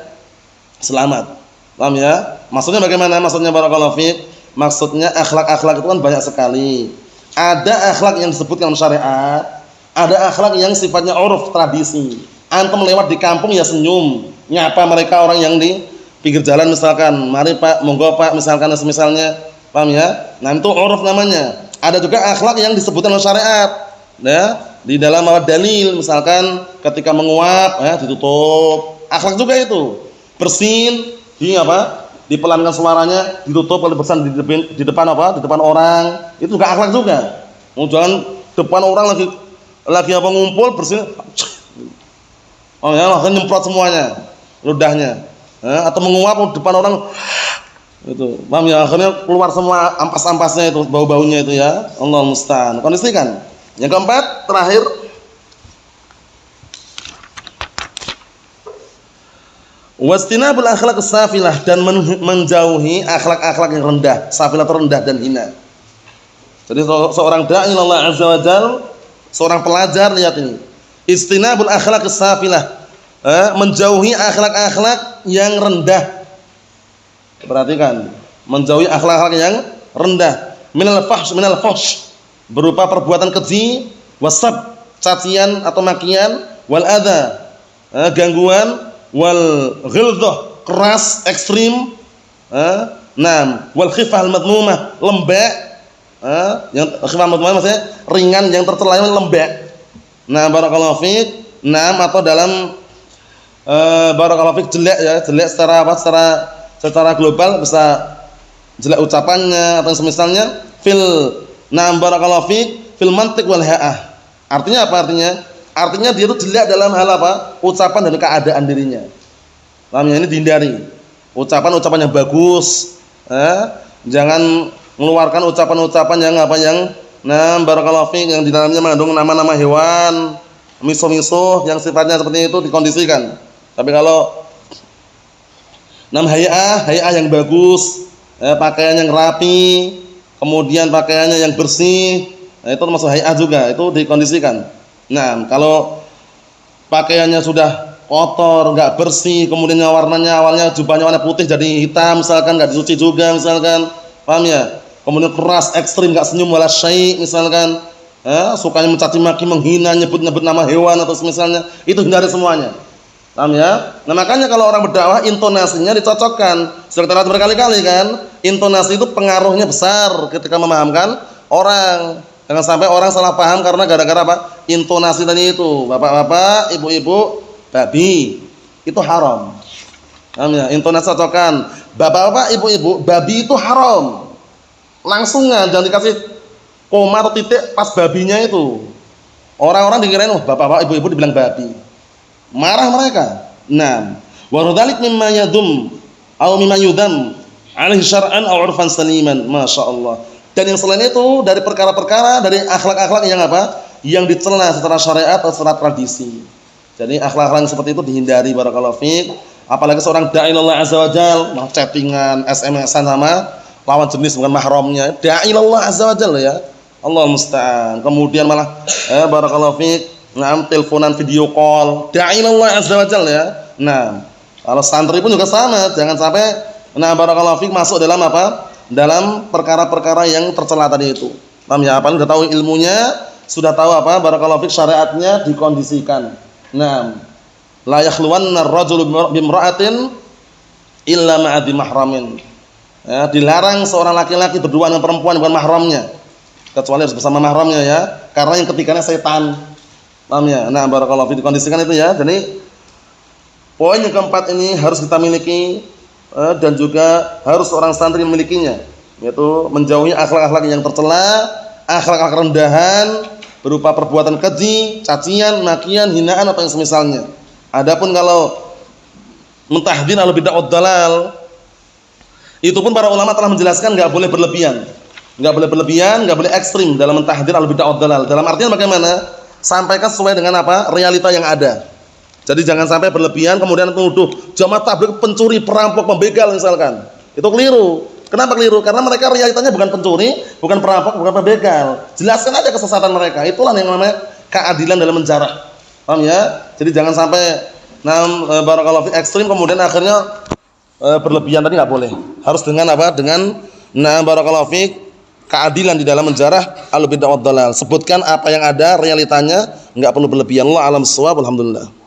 selamat. Paham ya? Maksudnya bagaimana? Maksudnya barakallahu fiik, maksudnya akhlak-akhlak itu kan banyak sekali. Ada akhlak yang disebutkan syariat, ada akhlak yang sifatnya uruf, tradisi. Antum lewat di kampung ya senyum, nyapa mereka orang yang di pinggir jalan misalkan, mari Pak, monggo Pak, misalkan misalnya, paham ya? Nah itu uruf namanya. Ada juga akhlak yang disebutkan oleh syariat, ya, di dalam dalil misalkan ketika menguap, ya, ditutup. Akhlak juga itu. Bersin, di apa? Dipelankan suaranya, ditutup oleh bersin di depan apa? Di depan orang. Itu juga akhlak juga. Mau jangan depan orang lagi apa ngumpul bersin. Oh ya, langsung nyemprot semuanya, ludahnya. Atau menguap di depan orang. Itu, paham ya? Akhirnya keluar semua ampas-ampasnya itu, bau-baunya itu ya. Allah musta'an. Kondisikan. Yang keempat, terakhir, wastinabul akhlaq safilah, dan menjauhi akhlak-akhlak yang rendah, safilah terendah dan hina. Jadi seorang dai Allah azza wajal, seorang pelajar, lihat ini. Istinabul akhlaq safilah, menjauhi akhlak-akhlak yang rendah. Perhatikan, menjauhi akhlak-akhlak yang rendah. Minal fahsh, berupa perbuatan keji, wasab, cacian atau makian, wal adza, gangguan, wal ghilzah, keras, ekstrim, wal khifah al madmumah, lembek, yang khifah madmumah maksudnya ringan, yang tercela lembek. Nah, barakallahu fiik. Atau dalam barakallahu fiik jelek ya, jelek secara apa? Secara global bisa jelek ucapannya atau semisalnya barakallahu fiik fil mantiq wal ha'ah. Artinya apa artinya? Artinya dia itu jelek dalam hal apa? Ucapan dan keadaan dirinya. Paham ya? Ini dihindari. Ucapan-ucapan yang bagus, jangan mengeluarkan ucapan-ucapan yang apa yang barakallahu fiik yang di dalamnya mengandung nama-nama hewan, misuh-misuh yang sifatnya seperti itu dikondisikan. Tapi kalau hay'ah yang bagus, pakaian yang rapi, kemudian pakaiannya yang bersih, itu termasuk hay'ah juga, itu dikondisikan. Nah, kalau pakaiannya sudah kotor, enggak bersih, kemudian warnanya awalnya jubahnya warna putih jadi hitam misalkan, enggak dicuci juga misalkan, paham ya? Kemudian keras, ekstrim, enggak senyum wala syai' misalkan, sukanya mencaci maki, menghina, nyebut-nyebut nama hewan atau semisalnya, itu hindari semuanya. Paham ya? Nah, makanya kalau orang berdakwah intonasinya dicocokkan. Sudah kita lihat berkali-kali kan, intonasi itu pengaruhnya besar ketika memahamkan orang. Jangan sampai orang salah paham karena gara-gara apa? Intonasi tadi itu. Bapak-bapak, ibu-ibu, babi. Itu haram. Paham ya? Intonasi cocokkan. Bapak-bapak, ibu-ibu, babi itu haram. Langsungan, jangan dikasih koma atau titik pas babinya itu. Orang-orang dikirain, bapak-bapak, ibu-ibu dibilang babi. Marah mereka. Nah, wa dzalik mimma yadum atau mimma yudam alaihi syar'an aw 'urfan saliman. Masyaallah. Dan yang selain itu dari perkara-perkara dari akhlak-akhlak yang apa? Yang dicela secara syariat atau secara tradisi. Jadi akhlak-akhlak yang seperti itu dihindari, barakallahu fiik. Apalagi seorang dai Allah azza wajal mau chattingan, SMS-an sama lawan jenis bukan mahramnya. Dai Allah azza wajal ya. Allah musta'an. Kemudian malah barakallahu fiik, teleponan video call, da'i Allah azza wajalla ya. Nah, kalau santri pun juga sama, jangan sampai barakallahu fiik masuk dalam apa? Dalam perkara-perkara yang tercela tadi itu. Paham ya? Apalagi sudah tahu ilmunya, sudah tahu apa? Barakallahu fiik syariatnya dikondisikan. Nah, la yakhluwanna ar-rajulu bimra'atin illa ma'adhi mahramin. Ya, dilarang seorang laki-laki berdua dengan perempuan bukan mahramnya, kecuali harus bersama mahramnya ya, karena yang ketiganya setan. Paham ya? Nah, barakallahu fiik dikondisikan itu ya. Jadi poin yang keempat ini harus kita miliki dan juga harus seorang santri memilikinya, yaitu menjauhi akhlak-akhlak yang tercela, akhlak-akhlak rendahan berupa perbuatan keji, cacian, makian, hinaan atau yang semisalnya. Adapun kalau mentahdzir al-bid'ah wad-dhalal, itu pun para ulama telah menjelaskan enggak boleh berlebihan. Enggak boleh berlebihan, enggak boleh ekstrim dalam mentahdzir al-bid'ah wad-dhalal. Dalam artian bagaimana? Sampaikan sesuai dengan apa? Realita yang ada. Jadi jangan sampai berlebihan kemudian menuduh jamaah tabligh pencuri, perampok, pembegal misalkan. Itu keliru. Kenapa keliru? Karena mereka realitanya bukan pencuri, bukan perampok, bukan pembegal. Jelaskan aja kesesatan mereka. Itulah yang namanya keadilan dalam menjarah. Paham ya? Jadi jangan sampai barakallahu fiik ekstrim kemudian akhirnya berlebihan, tadi enggak boleh. Harus dengan apa? Dengan barakallahu fiik keadilan di dalam menjarah al-bid'ah wad dalal. Sebutkan apa yang ada realitanya, enggak perlu berlebihan. Allah alam shawab, alhamdulillah.